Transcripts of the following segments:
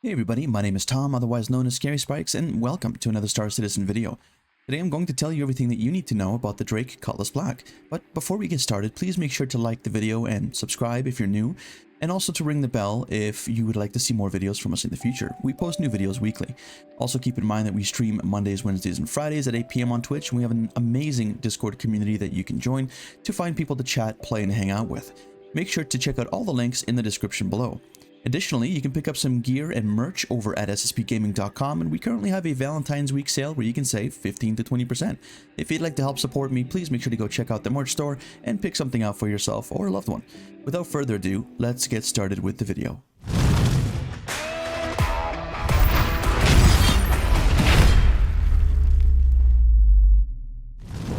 Hey everybody, my name is Tom, otherwise known as Scary Spikes, and welcome to another Star Citizen video. Today I'm going to tell you everything that you need to know about the Drake Cutlass Black. But before we get started, please make sure to like the video and subscribe if you're new, and also to ring the bell if you would like to see more videos from us in the future. We post new videos weekly. Also keep in mind that we stream Mondays, Wednesdays, and Fridays at 8 p.m. on Twitch, and we have an amazing Discord community that you can join to find people to chat, play, and hang out with. Make sure to check out all the links in the description below. Additionally, you can pick up some gear and merch over at sspgaming.com, and we currently have a Valentine's Week sale where you can save 15 to 20%. If you'd like to help support me, please make sure to go check out the merch store and pick something out for yourself or a loved one. Without further ado, let's get started with the video.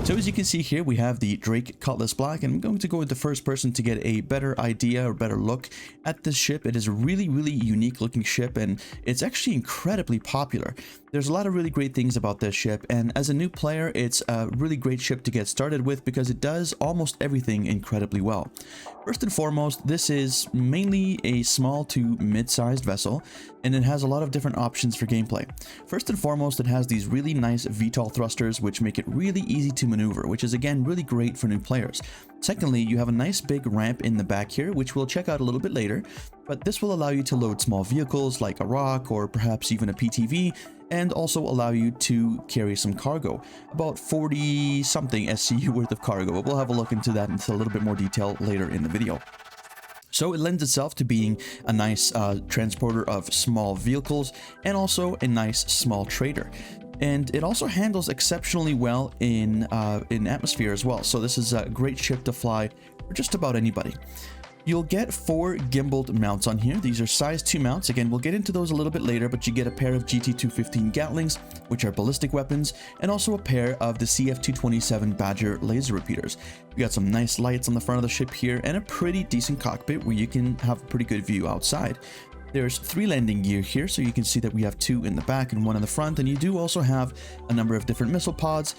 So as you can see here, we have the Drake Cutlass Black, and I'm going to go into first person to get a better idea or better look at this ship. It is a really unique looking ship, and it's actually incredibly popular. There's a lot of really great things about this ship, and as a new player, it's a really great ship to get started with because it does almost everything incredibly well. First and foremost, this is mainly a small to mid-sized vessel, and it has a lot of different options for gameplay. First and foremost, it has these really nice VTOL thrusters, which make it really easy to maneuver, which is again really great for new players. Secondly, you have a nice big ramp in the back here, which we'll check out a little bit later, but this will allow you to load small vehicles like a rock or perhaps even a PTV, and also allow you to carry some cargo, about 40 something SCU worth of cargo, but we'll have a look into that into a little bit more detail later in the video. So it lends itself to being a nice transporter of small vehicles and also a nice small trader. And it also handles exceptionally well in atmosphere as well. So this is a great ship to fly for just about anybody. You'll get 4 gimbaled mounts on here. These are size 2 mounts. Again, we'll get into those a little bit later, but you get a pair of GT-215 Gatlings, which are ballistic weapons, and also a pair of the CF-227 Badger laser repeaters. We got some nice lights on the front of the ship here, and a pretty decent cockpit where you can have a pretty good view outside. There's 3 landing gear here, so you can see that we have 2 in the back and 1 in the front, and you do also have a number of different missile pods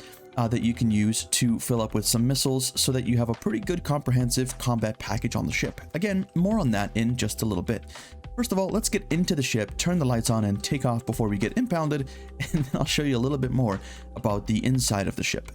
that you can use to fill up with some missiles so that you have a pretty good comprehensive combat package on the ship. Again, more on that in just a little bit. First of all, let's get into the ship, turn the lights on, and take off before we get impounded, and then I'll show you a little bit more about the inside of the ship.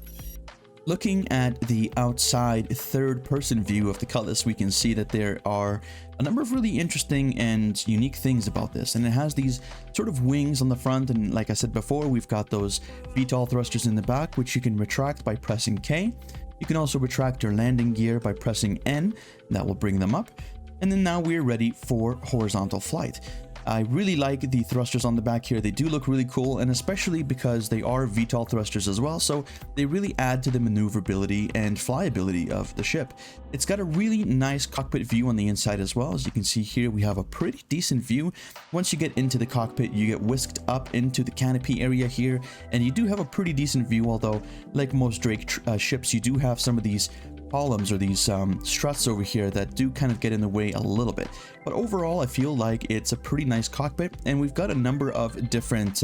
Looking at the outside third-person view of the Cutlass, we can see that there are a number of really interesting and unique things about this, and it has these sort of wings on the front, and like I said before, we've got those VTOL thrusters in the back, which you can retract by pressing K. You can also retract your landing gear by pressing N, that will bring them up, and then now we're ready for horizontal flight. I really like the thrusters on the back here. They do look really cool, and especially because they are VTOL thrusters as well, so they really add to the maneuverability and flyability of the ship. It's got a really nice cockpit view on the inside as well. As you can see here, we have a pretty decent view. Once you get into the cockpit, you get whisked up into the canopy area here, and you do have a pretty decent view, although like most Drake ships, you do have some of these columns or these struts over here that do kind of get in the way a little bit. But overall, I feel like it's a pretty nice cockpit, and we've got a number of different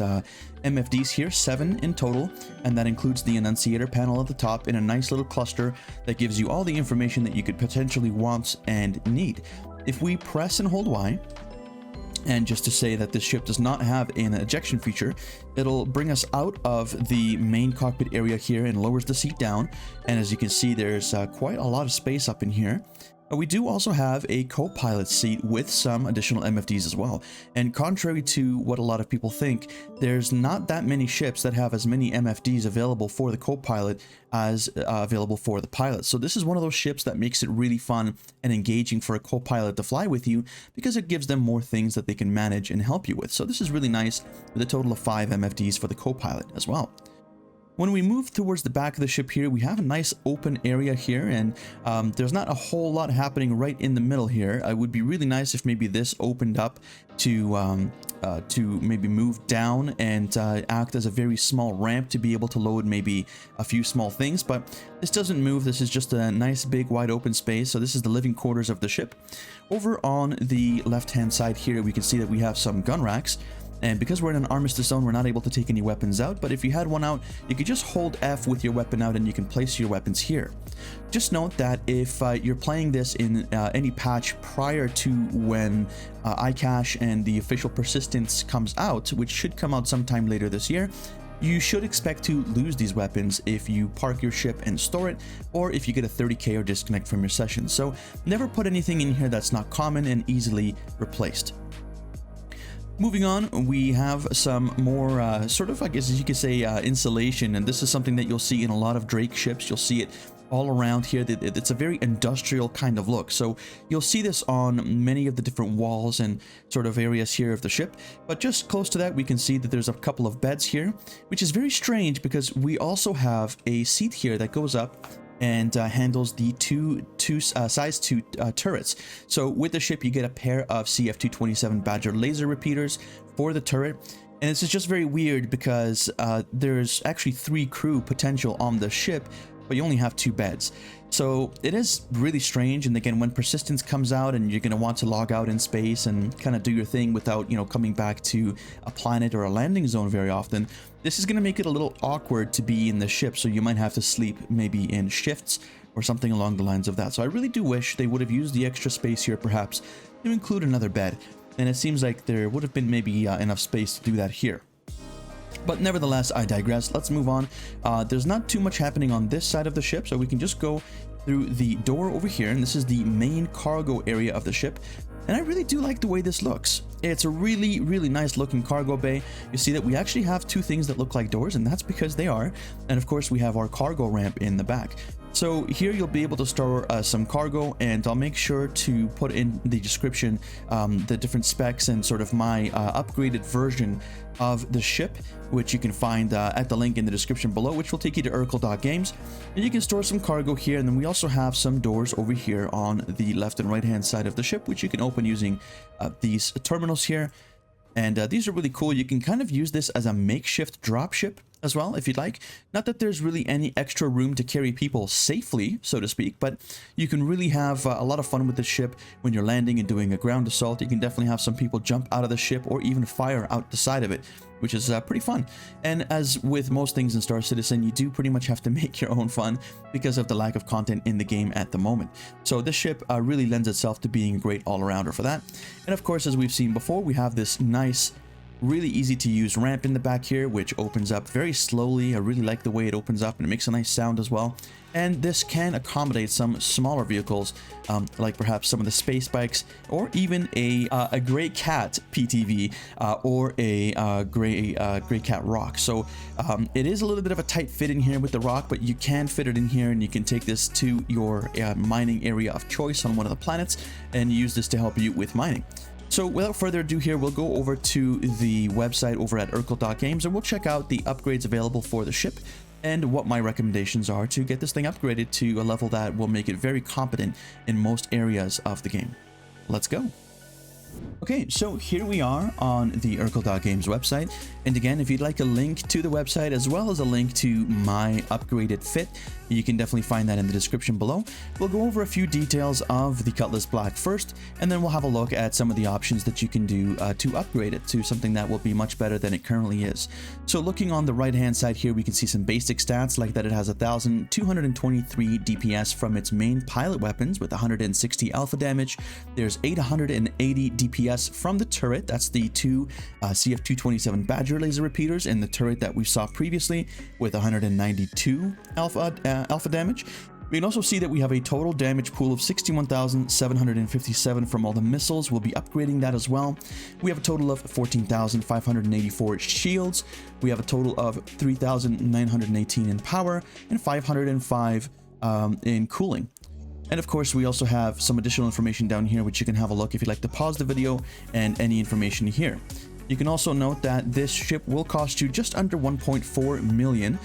MFDs here, 7 in total, and that includes the annunciator panel at the top in a nice little cluster that gives you all the information that you could potentially want and need. If we press and hold Y, and just to say that this ship does not have an ejection feature, it'll bring us out of the main cockpit area here and lowers the seat down. And as you can see, there's quite a lot of space up in here. We do also have a co-pilot seat with some additional MFDs as well. And contrary to what a lot of people think, there's not that many ships that have as many MFDs available for the co-pilot as available for the pilot. So this is one of those ships that makes it really fun and engaging for a co-pilot to fly with you because it gives them more things that they can manage and help you with. So this is really nice with a total of 5 MFDs for the co-pilot as well. When we move towards the back of the ship here, we have a nice open area here, and there's not a whole lot happening right in the middle here. It would be really nice if maybe this opened up to maybe move down and act as a very small ramp to be able to load maybe a few small things, but this doesn't move. This is just a nice big wide open space. So this is the living quarters of the ship. Over on the left hand side here, we can see that we have some gun racks. And because we're in an armistice zone, we're not able to take any weapons out, but if you had one out, you could just hold F with your weapon out and you can place your weapons here. Just note that if you're playing this in any patch prior to when iCache and the official persistence comes out, which should come out sometime later this year, you should expect to lose these weapons if you park your ship and store it, or if you get a 30k or disconnect from your session. So never put anything in here that's not common and easily replaced. Moving on, we have some more sort of, I guess you could say, insulation, and this is something that you'll see in a lot of Drake ships. You'll see it all around here. It's a very industrial kind of look, so you'll see this on many of the different walls and sort of areas here of the ship. But just close to that, we can see that there's a couple of beds here, which is very strange because we also have a seat here that goes up and handles the size 2 turrets. So with the ship, you get a pair of CF227 Badger laser repeaters for the turret. And this is just very weird because there's actually 3 crew potential on the ship, but you only have 2 beds. So it is really strange. And again, when persistence comes out and you're going to want to log out in space and kind of do your thing without, coming back to a planet or a landing zone very often, this is going to make it a little awkward to be in the ship. So you might have to sleep maybe in shifts or something along the lines of that. So I really do wish they would have used the extra space here perhaps to include another bed. And it seems like there would have been maybe enough space to do that here. But nevertheless, I digress. Let's move on. There's not too much happening on this side of the ship, so we can just go through the door over here, and this is the main cargo area of the ship. And I really do like the way this looks. It's a really, really nice looking cargo bay. You see that we actually have 2 things that look like doors, and that's because they are. And of course, we have our cargo ramp in the back. So here you'll be able to store some cargo, and I'll make sure to put in the description the different specs and sort of my upgraded version of the ship, which you can find at the link in the description below, which will take you to Urkel.games. And you can store some cargo here, and then we also have some doors over here on the left and right hand side of the ship, which you can open using these terminals here. And these are really cool. You can kind of use this as a makeshift dropship as well, if you'd like. Not that there's really any extra room to carry people safely, so to speak, but you can really have a lot of fun with the ship when you're landing and doing a ground assault. You can definitely have some people jump out of the ship or even fire out the side of it, which is pretty fun. And as with most things in Star Citizen, you do pretty much have to make your own fun because of the lack of content in the game at the moment. So this ship really lends itself to being a great all-arounder for that. And of course, as we've seen before, we have this nice, really easy to use ramp in the back here, which opens up very slowly. I really like the way it opens up, and it makes a nice sound as well. And this can accommodate some smaller vehicles, like perhaps some of the space bikes, or even a Gray Cat PTV, or a Gray Cat Rock. So it is a little bit of a tight fit in here with the Rock, but you can fit it in here, and you can take this to your mining area of choice on one of the planets and use this to help you with mining. So without further ado here, we'll go over to the website over at Urkel.games, and we'll check out the upgrades available for the ship and what my recommendations are to get this thing upgraded to a level that will make it very competent in most areas of the game. Let's go. Okay, so here we are on the Urkel.games website, and again, if you'd like a link to the website as well as a link to my upgraded fit, you can definitely find that in the description below. We'll go over a few details of the Cutlass Black first, and then we'll have a look at some of the options that you can do to upgrade it to something that will be much better than it currently is. So looking on the right hand side here, we can see some basic stats, like that it has 1,223 DPS from its main pilot weapons with 160 alpha damage. There's 880 DPS from the turret. That's the 2 CF227 Badger laser repeaters and the turret that we saw previously with 192 alpha damage. We can also see that we have a total damage pool of 61,757 from all the missiles. We'll be upgrading that as well. We have a total of 14,584 shields. We have a total of 3,918 in power and 505 in cooling. And of course, we also have some additional information down here, which you can have a look if you'd like to pause the video, and any information here. You can also note that this ship will cost you just under 1.4 million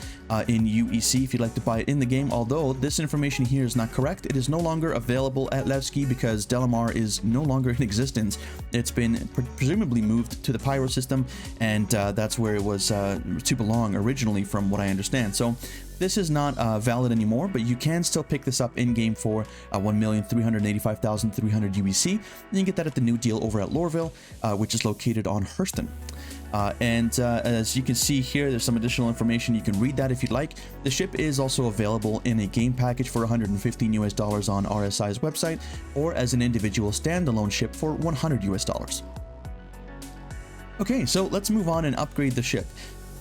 in UEC if you'd like to buy it in the game, although this information here is not correct. It is no longer available at Levski because Delamar is no longer in existence. It's been presumably moved to the Pyro system, and that's where it was to belong originally, from what I understand. So this is not valid anymore, but you can still pick this up in game for 1,385,300 UEC. And you can get that at the new deal over at Lorville, which is located on Hurston. As you can see here, there's some additional information. You can read that if you'd like. The ship is also available in a game package for $115 US on RSI's website, or as an individual standalone ship for $100 US. Okay, so let's move on and upgrade the ship.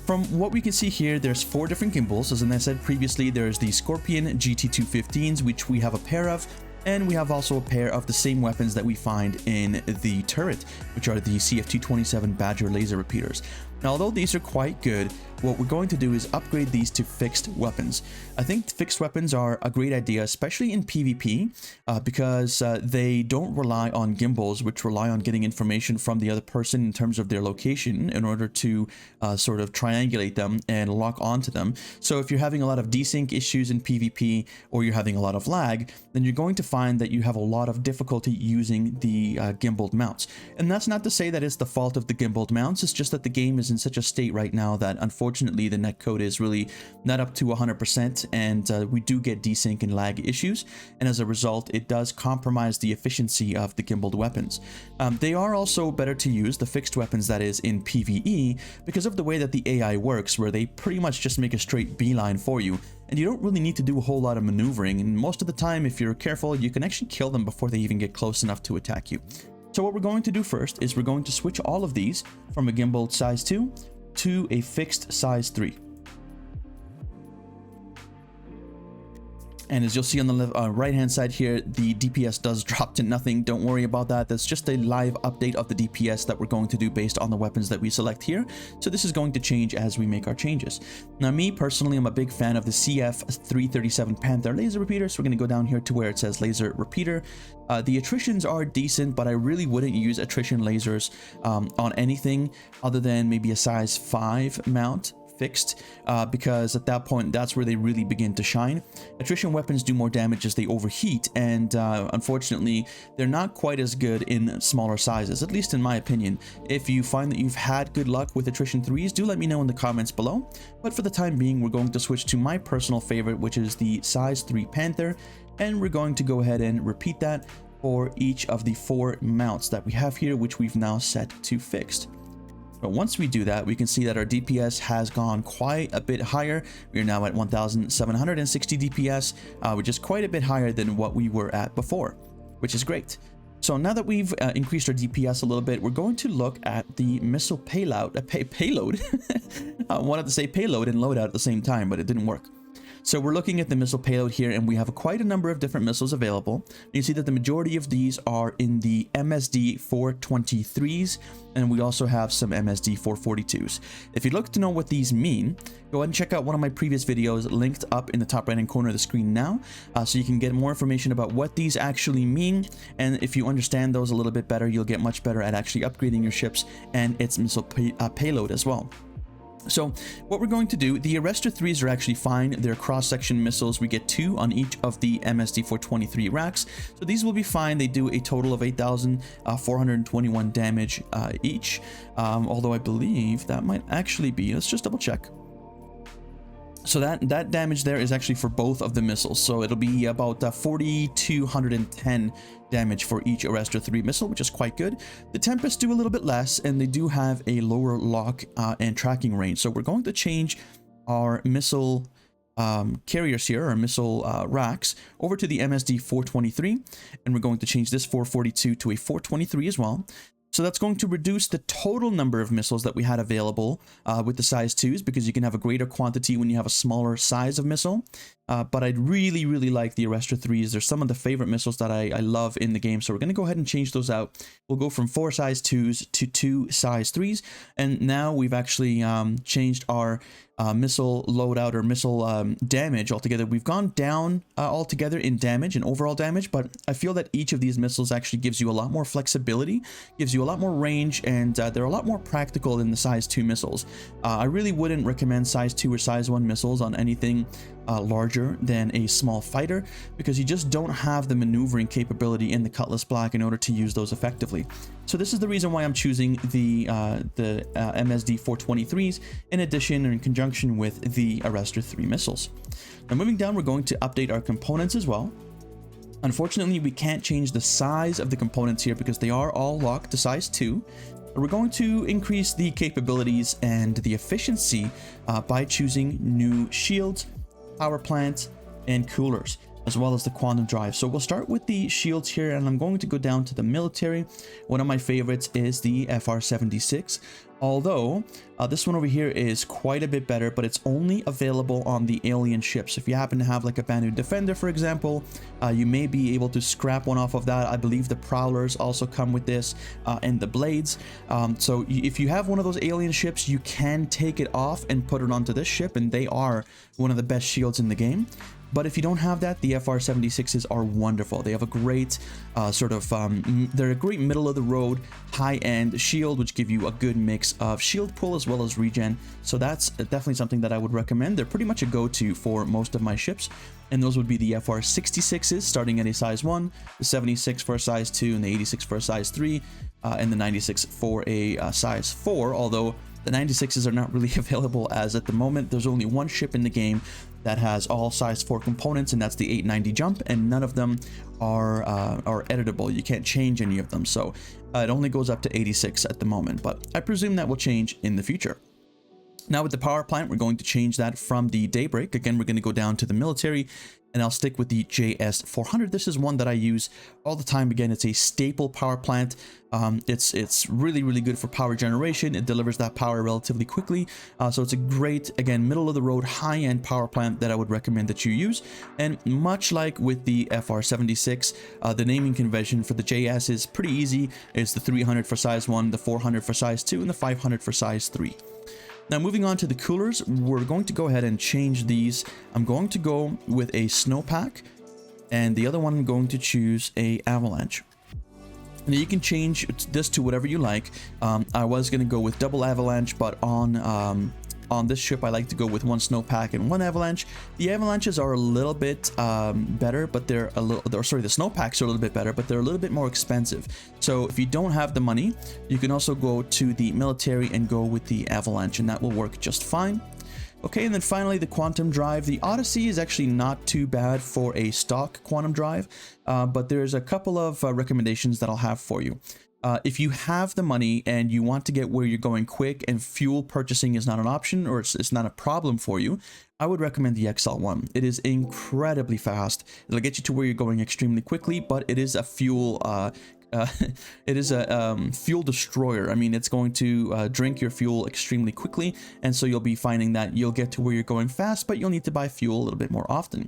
From what we can see here, there's 4 different gimbals. As I said previously, there's the Scorpion GT215s, which we have a pair of, and we have also a pair of the same weapons that we find in the turret, which are the CF227 Badger laser repeaters. Now, although these are quite good, what we're going to do is upgrade these to fixed weapons. I think fixed weapons are a great idea, especially in PvP, because they don't rely on gimbals, which rely on getting information from the other person in terms of their location in order to sort of triangulate them and lock onto them. So if you're having a lot of desync issues in PvP, or you're having a lot of lag, then you're going to find that you have a lot of difficulty using the gimbaled mounts. And that's not to say that it's the fault of the gimbaled mounts, it's just that the game is in such a state right now that unfortunately the netcode is really not up to 100%, and we do get desync and lag issues, and as a result it does compromise the efficiency of the gimbaled weapons. They are also better to use, the fixed weapons that is, in PvE, because of the way that the AI works, where they pretty much just make a straight beeline for you, and you don't really need to do a whole lot of maneuvering, and most of the time, if you're careful, you can actually kill them before they even get close enough to attack you. So what we're going to do first is we're going to switch all of these from a gimbaled size 2 to a fixed size 3. And as you'll see on the right hand side here, the DPS does drop to nothing. Don't worry about that. That's just a live update of the DPS that we're going to do based on the weapons that we select here. So this is going to change as we make our changes. Now, me personally, I'm a big fan of the CF337 Panther laser repeater. So we're going to go down here to where it says laser repeater. The attritions are decent, but I really wouldn't use attrition lasers on anything other than maybe a size 5 mount. Fixed, because at that point that's where they really begin to shine. Attrition weapons do more damage as they overheat, and unfortunately they're not quite as good in smaller sizes, at least in my opinion. If you find that you've had good luck with attrition 3s, do let me know in the comments below. But for the time being, we're going to switch to my personal favorite, which is the size 3 Panther, and we're going to go ahead and repeat that for each of the 4 mounts that we have here, which we've now set to fixed. But once we do that, we can see that our DPS has gone quite a bit higher. We are now at 1,760 DPS, which is quite a bit higher than what we were at before, which is great. So now that we've increased our DPS a little bit, we're going to look at the missile payload. Payload. I wanted to say payload and loadout at the same time, but it didn't work. So we're looking at the missile payload here, and we have quite a number of different missiles available. You see that the majority of these are in the MSD 423s, and we also have some MSD 442s. If you'd look to know what these mean, go ahead and check out one of my previous videos linked up in the top right hand corner of the screen now, so you can get more information about what these actually mean. And if you understand those a little bit better, you'll get much better at actually upgrading your ships and its missile payload as well. So what we're going to do, the Arrestor 3s are actually fine. They're cross-section missiles. We get 2 on each of the MSD 423 racks. So these will be fine. They do a total of 8,421 damage each. Although I believe that might actually be, let's just double check. So that damage there is actually for both of the missiles. So it'll be about 4,210 damage for each Arrestor 3 missile, which is quite good. The Tempests do a little bit less, and they do have a lower lock and tracking range. So we're going to change our missile carriers here, or missile racks, over to the MSD 423, and we're going to change this 442 to a 423 as well. So that's going to reduce the total number of missiles that we had available with the size 2s, because you can have a greater quantity when you have a smaller size of missile. But I'd really, really like the Arrestor 3s. They're some of the favorite missiles that I love in the game. So we're going to go ahead and change those out. We'll go from 4 size 2s to 2 size 3s. And now we've actually changed our missile loadout, or missile damage altogether. We've gone down altogether in damage and overall damage, but I feel that each of these missiles actually gives you a lot more flexibility, gives you do a lot more range, and they're a lot more practical than the size 2 missiles. I really wouldn't recommend size 2 or size 1 missiles on anything larger than a small fighter, because you just don't have the maneuvering capability in the Cutlass Black in order to use those effectively. So this is the reason why I'm choosing the MSD 423s in addition or in conjunction with the Arrestor 3 missiles. Now moving down, we're going to update our components as well. Unfortunately, we can't change the size of the components here because they are all locked to size 2. We're going to increase the capabilities and the efficiency by choosing new shields, power plants, and coolers, as well as the quantum drive. So we'll start with the shields here, and I'm going to go down to the military. One of my favorites is the FR-76, although this one over here is quite a bit better, but it's only available on the alien ships. If you happen to have like a Banu Defender, for example, you may be able to scrap one off of that. I believe the Prowlers also come with this, and the Blades. So if you have one of those alien ships, you can take it off and put it onto this ship, and they are one of the best shields in the game. But if you don't have that, the FR-76s are wonderful. They have a great they're a great middle of the road, high-end shield, which give you a good mix of shield pull as well as regen. So that's definitely something that I would recommend. They're pretty much a go-to for most of my ships. And those would be the FR-66s starting at a size 1, the 76 for a size 2, and the 86 for a size 3, and the 96 for a size 4, although the 96s are not really available as at the moment. There's only one ship in the game that has all size 4 components, and that's the 890 jump, and none of them are editable. You can't change any of them, so it only goes up to 86 at the moment, but I presume that will change in the future. Now with the power plant, we're going to change that from the Daybreak. Again, we're going to go down to the military, and I'll stick with the JS400. This is one that I use all the time. Again, it's a staple power plant. It's really, really good for power generation. It delivers that power relatively quickly. So it's a great, again, middle of the road, high-end power plant that I would recommend that you use. And much like with the FR-76, the naming convention for the JS is pretty easy. It's the 300 for size 1, the 400 for size 2, and the 500 for size 3. Now moving on to the coolers, we're going to go ahead and change these. I'm going to go with a snowpack, and the other one I'm going to choose a avalanche. Now you can change this to whatever you like. I was going to go with double avalanche, but on this ship I like to go with one snowpack and one avalanche. The avalanches are a little bit better, but the snowpacks are a little bit better, but they're a little bit more expensive. So if you don't have the money, you can also go to the military and go with the avalanche, and that will work just fine. Okay, and then finally the quantum drive. The Odyssey is actually not too bad for a stock quantum drive, but there's a couple of recommendations that I'll have for you. If you have the money and you want to get where you're going quick and fuel purchasing is not an option, or it's not a problem for you, I would recommend the XL1. It is incredibly fast. It'll get you to where you're going extremely quickly, but it is a fuel fuel destroyer. I mean, it's going to drink your fuel extremely quickly, and so you'll be finding that you'll get to where you're going fast, but you'll need to buy fuel a little bit more often.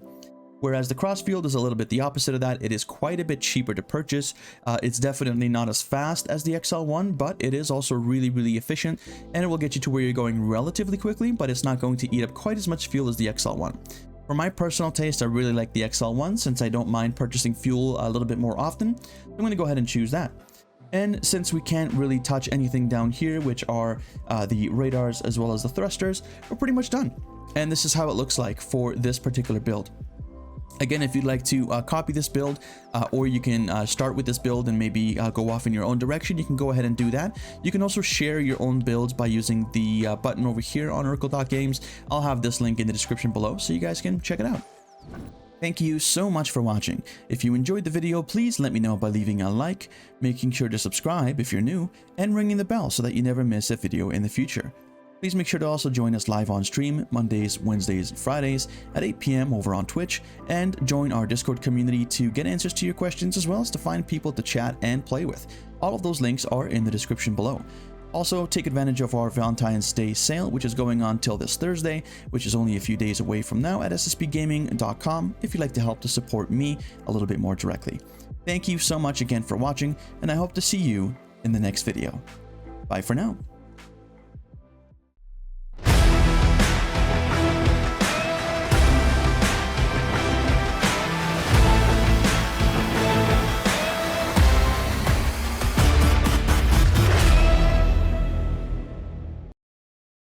Whereas the Crossfield is a little bit the opposite of that. It is quite a bit cheaper to purchase. It's definitely not as fast as the XL1, but it is also really, really efficient, and it will get you to where you're going relatively quickly, but it's not going to eat up quite as much fuel as the XL1. For my personal taste, I really like the XL1 since I don't mind purchasing fuel a little bit more often. I'm going to go ahead and choose that. And since we can't really touch anything down here, which are the radars as well as the thrusters, we're pretty much done. And this is how it looks like for this particular build. Again, if you'd like to copy this build, or you can start with this build and maybe go off in your own direction, you can go ahead and do that. You can also share your own builds by using the button over here on Urkel.games. I'll have this link in the description below so you guys can check it out. Thank you so much for watching. If you enjoyed the video, please let me know by leaving a like, making sure to subscribe if you're new, and ringing the bell so that you never miss a video in the future. Please make sure to also join us live on stream Mondays, Wednesdays, and Fridays at 8 p.m. over on Twitch, and join our Discord community to get answers to your questions as well as to find people to chat and play with. All of those links are in the description below. Also, take advantage of our Valentine's Day sale, which is going on till this Thursday, which is only a few days away from now at sspgaming.com if you'd like to help to support me a little bit more directly. Thank you so much again for watching, and I hope to see you in the next video. Bye for now.